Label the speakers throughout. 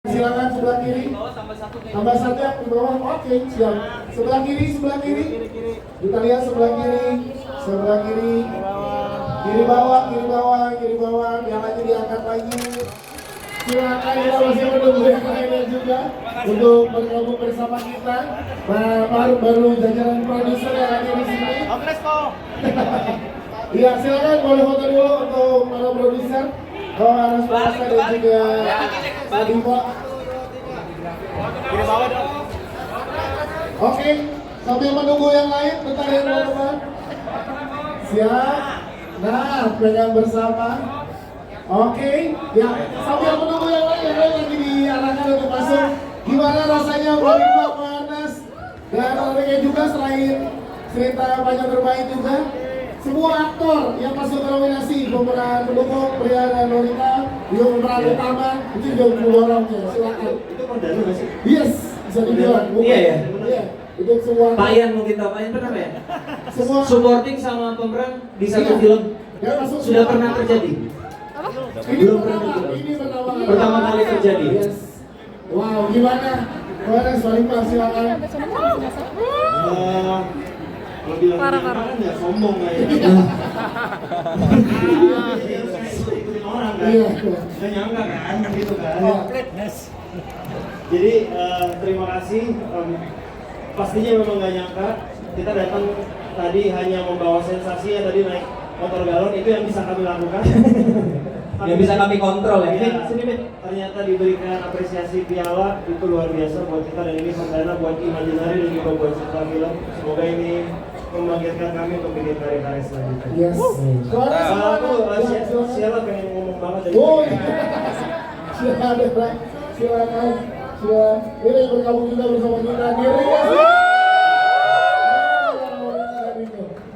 Speaker 1: Silakan sebelah kiri. Tambah satu yang di bawah. Oke, siap. Sebelah kiri. Kita lihat sebelah kiri. Kiri bawah. Yang lagi diangkat lagi. Silakan kita masih menunggu yang lainnya juga untuk bergabung bersama kita. Baru jajaran produser yang ada di sini.
Speaker 2: Oke, kok.
Speaker 1: Iya, silakan boleh foto dulu untuk para produser. Harus Plaza dan juga Sadimba.
Speaker 2: Kiri bawah dong.
Speaker 1: Oke, sambil menunggu yang lain, bentar ya teman-teman. Siap. Nah, pegang bersama. Oke, ya sambil menunggu yang lain lagi diarahkan untuk masuk. Gimana rasanya Pak Anas dan mereka juga selain cerita banyak terbaik juga. Semua aktor yang masuk ke nominasi pemeran pendukung pria dan wanita juga pemeran utama itu juga orang ya, silakan.
Speaker 2: Itu Perdana nggak sih?
Speaker 1: Yes, bisa dibilang.
Speaker 3: Iya ya.
Speaker 1: Iya, itu semua.
Speaker 3: Pak Ian mungkin tahu, Pak Ian pernah ya?
Speaker 1: Semua
Speaker 3: Supporting sama pemeran di satu
Speaker 1: iya.
Speaker 3: film
Speaker 1: Ya, masuk
Speaker 3: sudah
Speaker 1: semua.
Speaker 3: pernah terjadi.
Speaker 1: Ini
Speaker 3: Belum
Speaker 1: pertama,
Speaker 3: pernah.
Speaker 1: ini pertama.
Speaker 3: Pertama kali terjadi.
Speaker 1: Yes. Wow, gimana? Gimana Solimah, silakan.
Speaker 2: Kalau bilang kan ya sombong kayaknya. Ikutin orang kan.
Speaker 1: Iya.
Speaker 2: Nggak nyangka kan gitu kan.
Speaker 1: Iya.
Speaker 2: Jadi terima kasih. Pastinya memang nggak nyangka kita datang tadi hanya membawa sensasi ya, tadi naik motor galon itu yang bisa kami lakukan.
Speaker 3: Yang bisa kami kontrol ya.
Speaker 2: Iya, ternyata diberikan apresiasi piala itu luar biasa buat kita, dan ini perdana buat Imaginary dan juga buat Citra Film. Semoga ini membangkitkan kami untuk bikin karya-karya selanjutnya.
Speaker 1: Yes. Suara
Speaker 2: Aku siapa pengen ngomong banget dari
Speaker 1: Oh, silakan. Silakan. Ini bergabung juga bersama kita.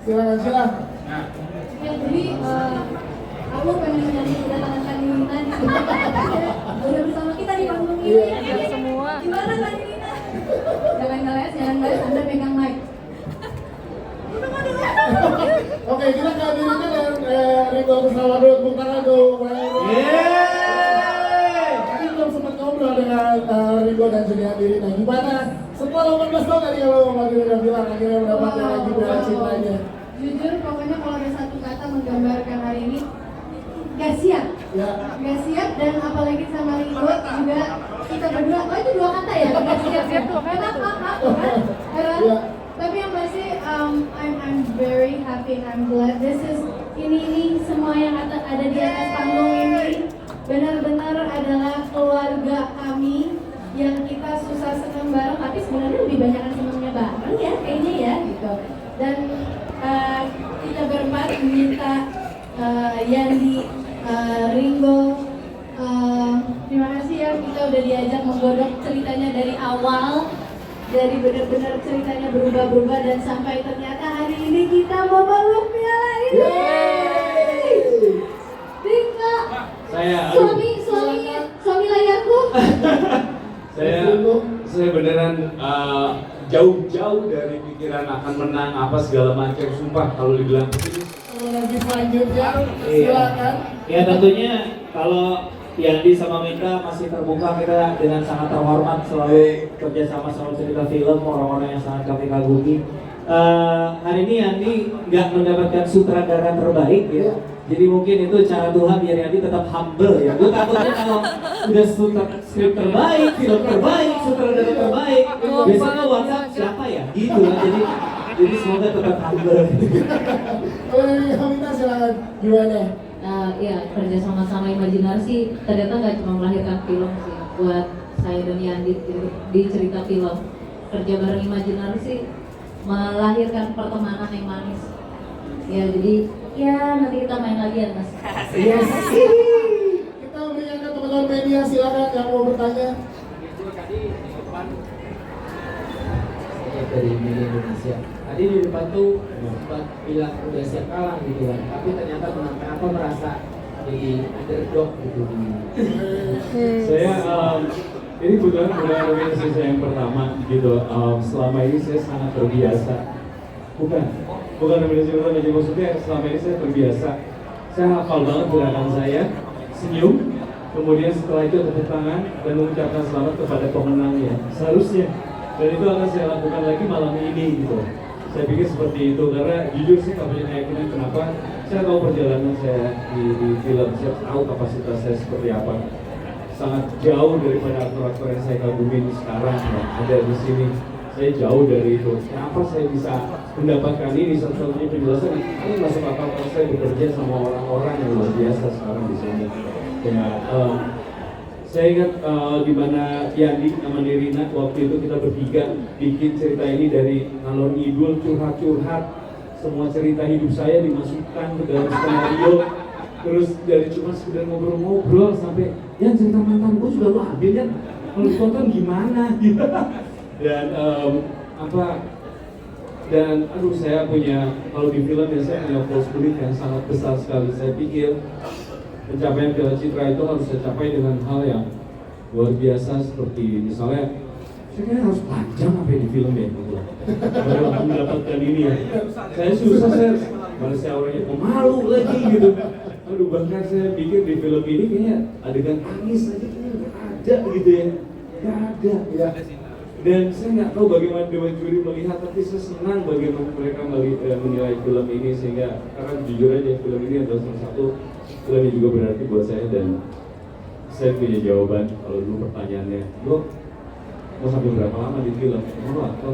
Speaker 1: Silakan.
Speaker 4: Ya, jadi aku pengen menyanyi kedatangan Kak Nina di sini. Udah bersama kita di panggung ini.
Speaker 1: Iya.
Speaker 4: Semua. Gimana Kak Nina? Jangan ngeles, Anda pegang mic.
Speaker 1: Oke, kita ke dirinya dan Ringo bersama dulu. Tepuk tangan dulu. Tadi belum sempat ngobrol dengan Ringo dan Julia Dirina. Gimana? Setelah 18 tahun tadi kalau Mbak udah bilang akhirnya mendapatkan lagi berat cintanya.
Speaker 4: Jujur, pokoknya kalau ada satu kata menggambarkan hari ini, gak siap.
Speaker 1: Ya.
Speaker 4: Gak siap, dan apalagi sama Ringo juga kita berdua. Oh, itu dua kata ya? Gak siap dua kata tuh.
Speaker 1: Ya.
Speaker 4: Tapi yang pasti, I'm very happy and I'm glad. Ini semua yang ada di atas panggung ini benar-benar adalah keluarga kami yang kita susah senang bareng, tapi sebenarnya lebih banyak senangnya bareng ya, kayaknya ya gitu. Dan kita berempat meminta Yandi, Ringo, terima kasih ya, kita udah diajak menggodok ceritanya dari awal, dari benar-benar ceritanya berubah-berubah dan sampai ternyata hari ini kita mau meluk piala ini. Ringo, suami layarku.
Speaker 5: Saya beneran jauh-jauh dari pikiran akan menang apa segala macam, sumpah kalau dibilang begini.
Speaker 1: Lagi selanjutnya, silakan.
Speaker 3: Ya tentunya kalau Yandi sama Mika masih terbuka, kita dengan sangat terhormat selalu kerjasama sama cerita film, orang-orang yang sangat kami kagumi. Hari ini Yandi nggak mendapatkan sutradara terbaik ya. Jadi mungkin itu cara Tuhan biar Yandi tetap humble ya. Gue takutnya kalau udah skrip terbaik, film terbaik, sutradara terbaik, biasanya WhatsApp siapa ya? Gitu lah. Jadi semoga tetap humble.
Speaker 1: Kalau dari Hamita silakan. Gimana?
Speaker 6: Ya, kerja sama Imaginary sih ternyata nggak cuma melahirkan film sih buat saya dan Yandi di cerita film. Kerja bareng Imaginary sih melahirkan pertemanan yang manis. Ya, jadi ya nanti kita main lagi ya Mas.
Speaker 1: Yes. Kita berikan ke teman-teman media, silakan yang mau bertanya.
Speaker 7: Dari media Indonesia. Tadi di depan tuh sempat bilang udah siap kalah gitu kan, tapi ternyata kenapa merasa jadi underdog gitu.
Speaker 5: Saya ini bukan nominasi saya yang pertama gitu. Selama ini saya sangat terbiasa. Bukan nominasi pertama, jadi maksudnya selama ini saya terbiasa. Saya hafal banget gerakan saya, senyum, kemudian setelah itu tepuk tangan dan mengucapkan selamat kepada pemenangnya. Seharusnya, dan itu akan saya lakukan lagi malam ini gitu. Saya pikir seperti itu karena jujur sih nggak punya keyakinan kenapa. Saya tahu perjalanan saya di film, saya tahu kapasitas saya seperti apa. Sangat jauh daripada aktor-aktor yang saya kagumi sekarang ya, ada di sini. Saya jauh dari itu. Kenapa saya bisa mendapatkan ini? Satu-satunya penjelasan ini masuk akal kalau saya bekerja sama orang-orang yang luar biasa sekarang di sini. Ya, saya ingat di mana Yandi sama Nirina waktu itu kita bertiga bikin cerita ini dari ngalor ngidul, curhat-curhat, semua cerita hidup saya dimasukkan ke dalam skenario. Terus dari cuma sekedar ngobrol-ngobrol sampai ya cerita mantan gue juga lo ambil ya, kalau ditonton gimana gitu. Dan dan aduh saya punya, kalau di film ya saya punya false belief yang sangat besar sekali. Saya pikir pencapaian Piala Citra itu harus saya capai dengan hal yang luar biasa seperti misalnya saya kira harus panjang apa di film ya gitu. Baru mendapatkan ini ya. Saya susah, saya malah saya orangnya pemalu lagi gitu. Aduh bahkan saya pikir di film ini kayaknya adegan nangis aja kayaknya nggak ada gitu ya. Nggak ada ya. Dan saya nggak tahu bagaimana Dewan Juri melihat, tapi saya senang bagaimana mereka menilai film ini sehingga karena jujur aja film ini adalah salah satu film yang juga berarti buat saya dan saya punya jawaban. Kalau dulu pertanyaannya, lo mau sampai berapa lama di film? Lo aktor?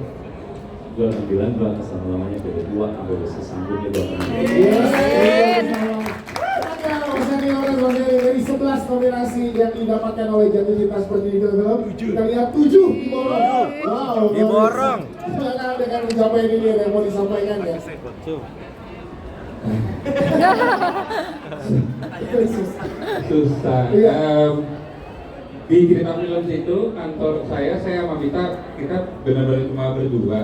Speaker 5: Gue akan bilang gue akan sama lamanya beda 2 sampai bisa sanggupnya 2 tahun.
Speaker 1: Dari 11 nominasi yang didapatkan oleh Jatuh Cinta Seperti Itu film, kita lihat 7 diborong. Wow, diborong. Silakan dengan pencapaian ini yang mau disampaikan ya.
Speaker 5: Susah. Di cerita film itu kantor saya sama Mita kita benar-benar cuma berdua.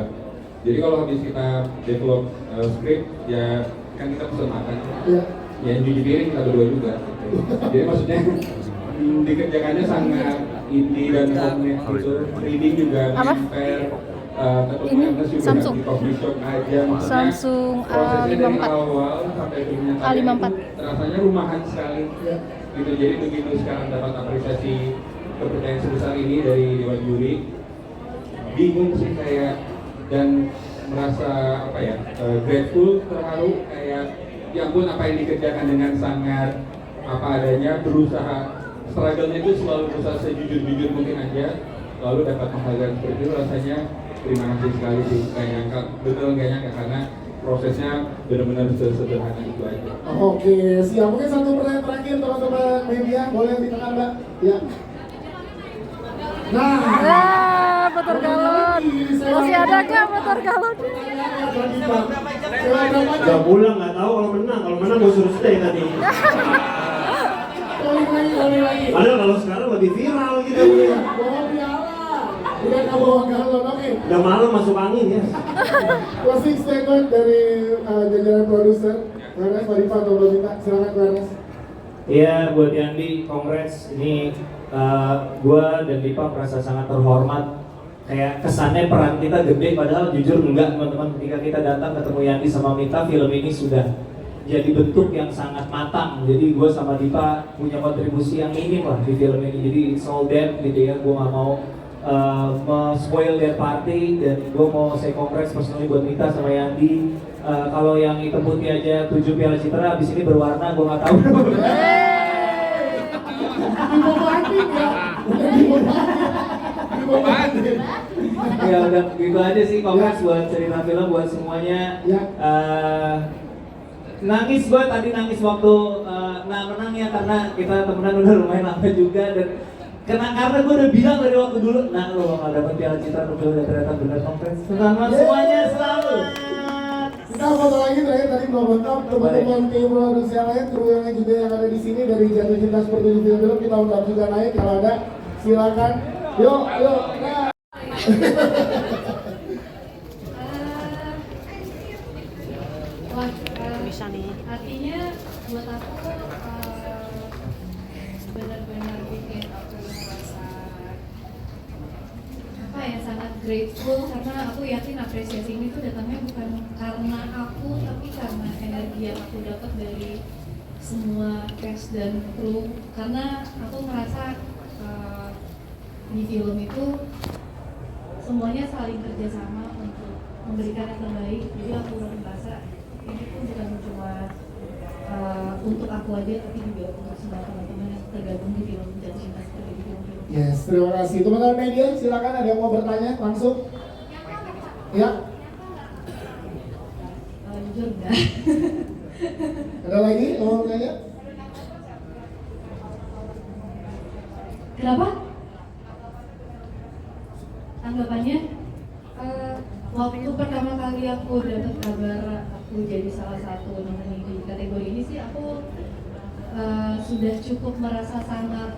Speaker 5: Jadi kalau habis kita develop script ya kan kita pesan makan. Ya cuci piring kita berdua juga. Jadi maksudnya dikerjakannya sangat indie dan homemade gitu. Reading juga memper ketemu juga
Speaker 8: Samsung.
Speaker 5: di coffee shop aja. Maksudnya
Speaker 8: Samsung
Speaker 5: prosesnya dari
Speaker 8: A54.
Speaker 5: awal sampai filmnya
Speaker 8: A54.
Speaker 5: rasanya rumahan sekali. Gitu, jadi begitu sekarang dapat apresiasi kepercayaan sebesar ini dari Dewan Juri, bingung sih saya dan merasa apa ya, grateful, terharu, kayak ya ampun apa yang dikerjakan dengan sangat apa adanya, berusaha, struggle-nya itu selalu berusaha sejujur-jujur mungkin aja, lalu dapat penghargaan seperti itu rasanya terima kasih sekali sih, kayak nyangka, betul nggak nyangka karena prosesnya benar-benar sederhana itu aja.
Speaker 1: Oke, siap. Mungkin satu pertanyaan terakhir teman-teman media, boleh ditekan Mbak? Ya. Nah,
Speaker 8: motor galon. Masih ada nggak motor galon?
Speaker 2: Udah pulang nggak tahu kalau menang gue suruh stay tadi.
Speaker 1: Kali lagi.
Speaker 2: Padahal kalau sekarang lebih viral gitu.
Speaker 1: Bawa piala. Udah nggak bawa galon, oke.
Speaker 2: Udah malam masuk angin ya.
Speaker 1: Closing statement dari jajaran produser. Ernest, Pak Dipa atau Mbak Mita, silakan Pak Ernest.
Speaker 3: Iya, buat Yandi, congrats. Ini gue dan Dipa merasa sangat terhormat. Kayak kesannya peran kita gede, padahal jujur enggak teman-teman. Ketika kita datang ketemu Yandi sama Mita, film ini sudah jadi bentuk yang sangat matang. Jadi gue sama Dipa punya kontribusi yang minim lah di film ini. Jadi it's all them gitu ya, gue gak mau spoil their party. Dan gue mau say congrats personally buat Mita sama Yandi. Kalau yang hitam putih aja 7 Piala Citra, abis ini berwarna, gue gak tahu. Ya udah gitu aja sih, congrats buat cerita film, buat semuanya. Nangis gue tadi waktu menang ya, karena kita temenan udah lumayan lama juga. Dan karena gue udah bilang dari waktu dulu, nah lo bakal dapet Piala Citra, udah ternyata bener. Congrats, selamat semuanya, selamat.
Speaker 1: Kita foto lagi terakhir tadi belum lengkap, teman-teman tim produksi yang lain, kru yang lain juga yang ada di sini dari Jatuh Cinta Seperti Itu film, kita undang juga naik kalau ada, silakan. Yuk, nah.
Speaker 8: Bisa nih.
Speaker 4: Artinya buat aku benar-benar bikin aku merasa apa ya, sangat grateful, karena aku yakin apresiasi ini tuh datangnya bukan karena aku, tapi karena energi yang aku dapat dari semua cast dan kru, karena aku merasa di film itu semuanya saling kerjasama untuk memberikan yang terbaik. Jadi aku merasa ini pun bukan cuma untuk aku aja, tapi juga untuk semua teman-teman yang tergabung di film dan cinta seperti di film-film.
Speaker 1: Yes, terima kasih. Teman-teman media, silakan ada yang mau bertanya langsung. Ya,
Speaker 4: Jujur enggak.
Speaker 1: ada lagi yang mau bertanya?
Speaker 4: Kenapa? Tanggapannya, waktu pertama kali aku dapat kabar aku jadi salah satu nominee di kategori ini sih, aku sudah cukup merasa sangat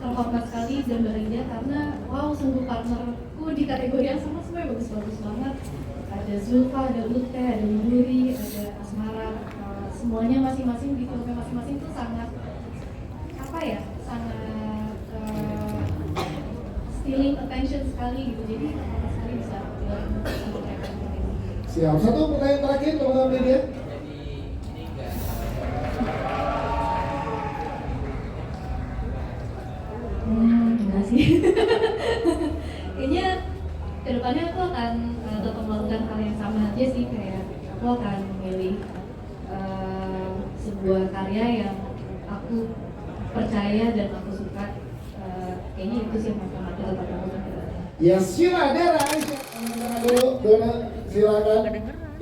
Speaker 4: terhormat sekali dan bahagia karena wow, sungguh partnerku di kategori yang sama semuanya bagus-bagus banget. Ada Zulfa, ada Lutfi, ada Yuri, ada Asmara, semuanya masing-masing di filmnya masing-masing itu sangat apa ya, sangat stealing attention sekali gitu. Jadi apa sekali bisa bilang sama mereka.
Speaker 1: Siap. Satu pertanyaan terakhir teman-teman media.
Speaker 4: Enggak sih. Kayaknya kedepannya aku akan tetap melakukan hal yang sama aja sih, kayak aku akan memilih sebuah karya yang aku percaya dan aku suka. Kayaknya itu sih yang akan aku tetap lakukan.
Speaker 1: Yes, Sheila, Dera, Aisyah. Dulu, Dona, silakan.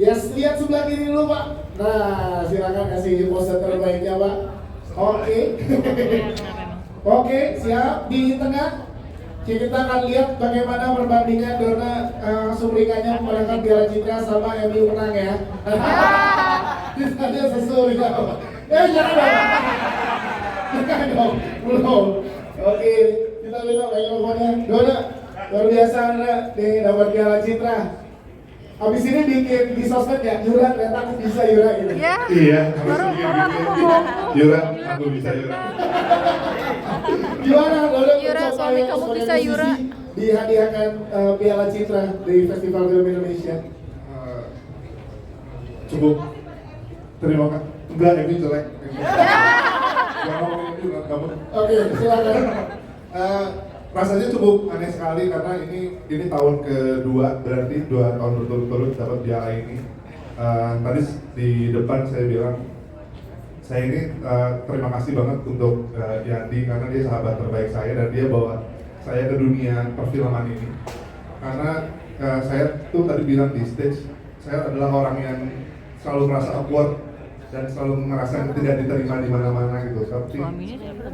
Speaker 1: Yes, lihat sebelah kiri dulu Pak. Nah, silakan kasih pose terbaiknya Pak. Oke. Oke, siap. Di tengah kita akan lihat bagaimana perbandingan Dona Sumringanya memenangkan Piala Citra sama MU menang ya. Misalnya sesuai ya. Jangan dong. Jangan dong. Belum. Oke, kita lihat mikrofonnya. Dona, luar biasa Anda dapat Piala Citra. Habis ini di sosmed ya, Yura ternyata aku bisa Yura gitu.
Speaker 8: Ya.
Speaker 9: Iya,
Speaker 8: Baru aku mau ngomong.
Speaker 9: Yura, aku bisa Yura.
Speaker 1: Gimana Dona
Speaker 8: Yura,
Speaker 1: pencapaian
Speaker 8: suami kamu
Speaker 1: sebagai
Speaker 8: bisa, Yura.
Speaker 1: musisi dihadiahkan Piala Citra di Festival Film Indonesia?
Speaker 9: Cukup. Terima kasih. Enggak, ini jelek. Gak ngomongin itu, kamu.
Speaker 1: Oke, silakan.
Speaker 9: Rasanya cukup aneh sekali karena ini tahun kedua, berarti 2 tahun berturut-turut dapat piala ini. Tadi di depan saya bilang saya ini terima kasih banget untuk Yandi karena dia sahabat terbaik saya dan dia bawa saya ke dunia perfilman ini. Karena saya tuh tadi bilang di stage, saya adalah orang yang selalu merasa awkward dan selalu merasa tidak diterima di mana-mana gitu. Tapi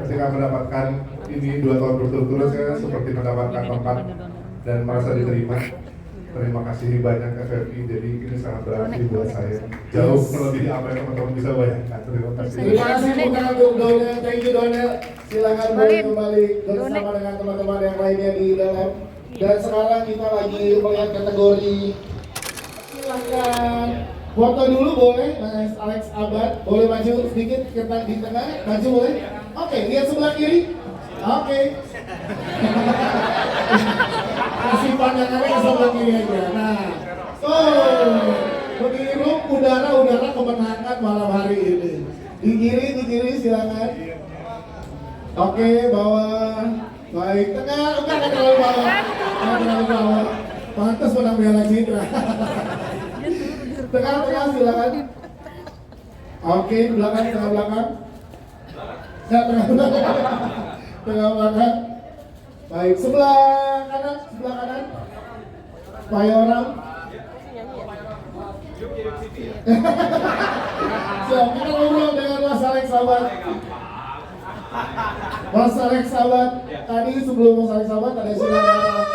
Speaker 9: ketika mendapatkan ini 2 tahun berturut-turut, saya seperti mendapatkan tempat dan merasa diterima. Terima kasih banyak FFI, jadi ini sangat berarti buat saya. Jauh melebihi apa yang teman-teman bisa bayangkan. Terima kasih.
Speaker 1: Terima kasih bukan untuk Dona, thank you Dona. Silakan boleh kembali bersama dengan teman-teman yang lainnya di dalam. Dan sekarang kita lagi melihat kategori. Silakan foto dulu boleh, Mas Alex Abad. Boleh maju sedikit kita di tengah, maju boleh. Oke, lihat sebelah kiri. Oke. Kasih pandangannya ke sebelah kiri aja. Nah, begini udara kemenangan malam hari ini. Di kiri silakan. Oke, bawah. Baik, tengah, enggak terlalu bawah. Enggak terlalu bawah. Pantas menang Piala Citra. Tengah silakan. Oke, belakang. Ya, tengah belakang. Baik, sebelah kanan. Supaya orang. Siap, kita ngobrol dengan Mas Alex Sabat. Mas Alex Sabat, tadi sebelum Mas Alex Sabat ada silakan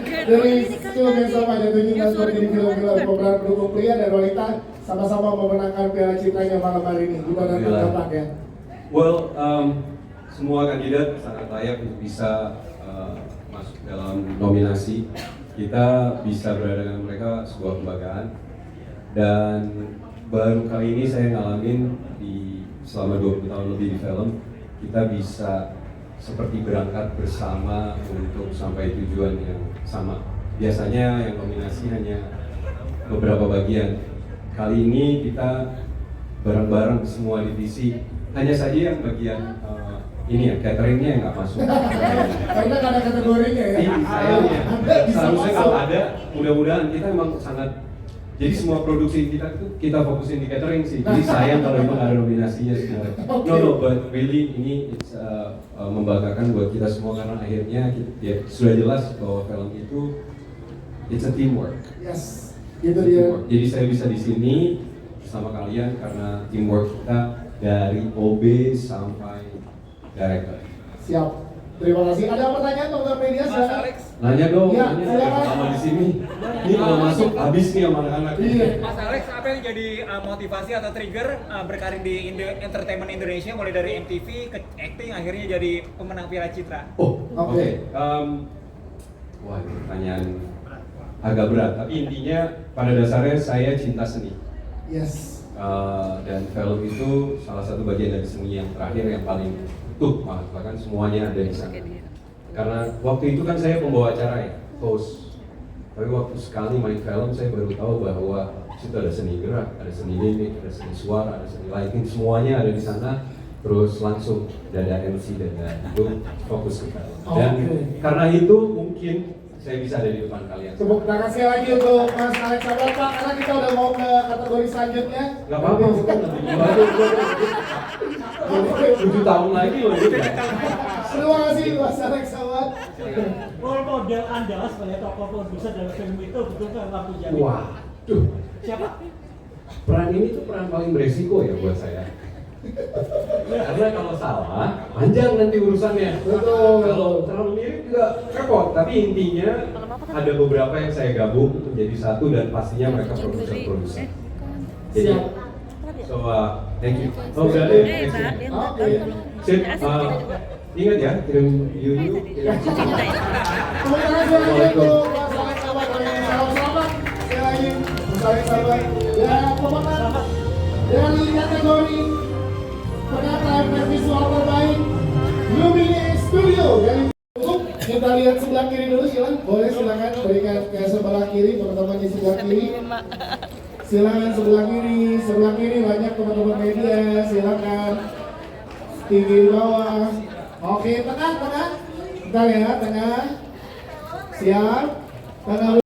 Speaker 1: dari film yang sama jatuh cinta seperti di film-film pemeran pendukung pria dan wanita sama-sama memenangkan Piala Citranya malam hari ini. Gimana tanggapannya?
Speaker 10: Well, semua kandidat sangat layak untuk bisa masuk dalam nominasi. Kita bisa berada dengan mereka sebuah kebanggaan. Dan baru kali ini saya ngalamin selama 20 tahun lebih di film, kita bisa seperti berangkat bersama untuk sampai tujuan yang sama. Biasanya yang nominasi hanya beberapa bagian. Kali ini kita bareng-bareng semua divisi. Hanya saja yang bagian ini ya, cateringnya yang nggak masuk.
Speaker 1: Karena ada kategorinya ya.
Speaker 10: Ini sayangnya.
Speaker 1: Anda bisa
Speaker 10: Seharusnya
Speaker 1: masuk.
Speaker 10: kalau ada, mudah-mudahan kita memang sangat. Jadi semua produksi kita itu kita fokusin di catering sih. Jadi sayang kalau itu nggak ada nominasinya sebenarnya. No, but really ini it's, membanggakan buat kita semua karena akhirnya ya, sudah jelas bahwa film itu it's a teamwork.
Speaker 1: Yes, gitu dia.
Speaker 10: Jadi saya bisa di sini bersama kalian karena teamwork kita dari OB sampai director.
Speaker 1: Siap. Terima kasih. Ada pertanyaan teman-teman media? Silakan.
Speaker 10: Nanya dong,
Speaker 1: Ya,
Speaker 10: nanya
Speaker 1: silakan.
Speaker 10: sama di sini. Ini kalau masuk habis nih sama anak-anak.
Speaker 1: Iya.
Speaker 11: Mas Alex, apa yang jadi motivasi atau trigger berkarir di entertainment Indonesia mulai dari MTV ke acting akhirnya jadi pemenang Piala Citra?
Speaker 10: Oh,
Speaker 1: Oke.
Speaker 10: oke. Wah, ini pertanyaan agak berat. Tapi intinya pada dasarnya saya cinta seni.
Speaker 1: Yes.
Speaker 10: Dan film itu salah satu bagian dari seni yang terakhir yang paling utuh, bahkan semuanya ada di sana. Karena waktu itu kan saya pembawa acara ya, host. Tapi waktu sekali main film saya baru tahu bahwa situ ada seni gerak, ada seni mimik, ada seni suara, ada seni lighting, semuanya ada di sana. Terus langsung ada MC dan itu fokus ke film. Dan karena itu mungkin saya bisa ada di depan kalian.
Speaker 1: Tepuk tangan sekali lagi untuk Mas Alex Sabar, Pak, karena kita udah mau ke kategori selanjutnya.
Speaker 10: Gak apa-apa, bukan lebih baru. 7 tahun lagi loh.
Speaker 1: Terima kasih Mas Alex Sabar.
Speaker 12: Role model Anda sebagai tokoh produser dalam film itu betul nggak Lampu Jamil?
Speaker 10: Waduh.
Speaker 12: Siapa?
Speaker 10: Peran ini tuh peran paling beresiko ya buat saya. Karena kalau salah, panjang nanti urusannya.
Speaker 1: Betul.
Speaker 10: Kalau terlalu mirip juga repot. Tapi intinya ada beberapa yang saya gabung menjadi satu dan pastinya mereka produser. Jadi, so thank you. Oh, udah deh.
Speaker 1: Oke.
Speaker 10: Sip. Ingat ya, kirim you.
Speaker 1: Terima kasih untuk Mas Alex Sabar. Salam selamat. Sekali lagi Mas Alex Sabar. Dan pemenang dari kategori penata visual terbaik Lumine Studio dari untuk kita lihat sebelah kiri dulu, silakan. Boleh silakan berikan ke sebelah kiri teman-teman di sebelah kiri. Silakan sebelah kiri banyak teman-teman media, silakan. Tinggi bawah. Oke, tengah. Bentar ya, tengah. Siap. Tengah.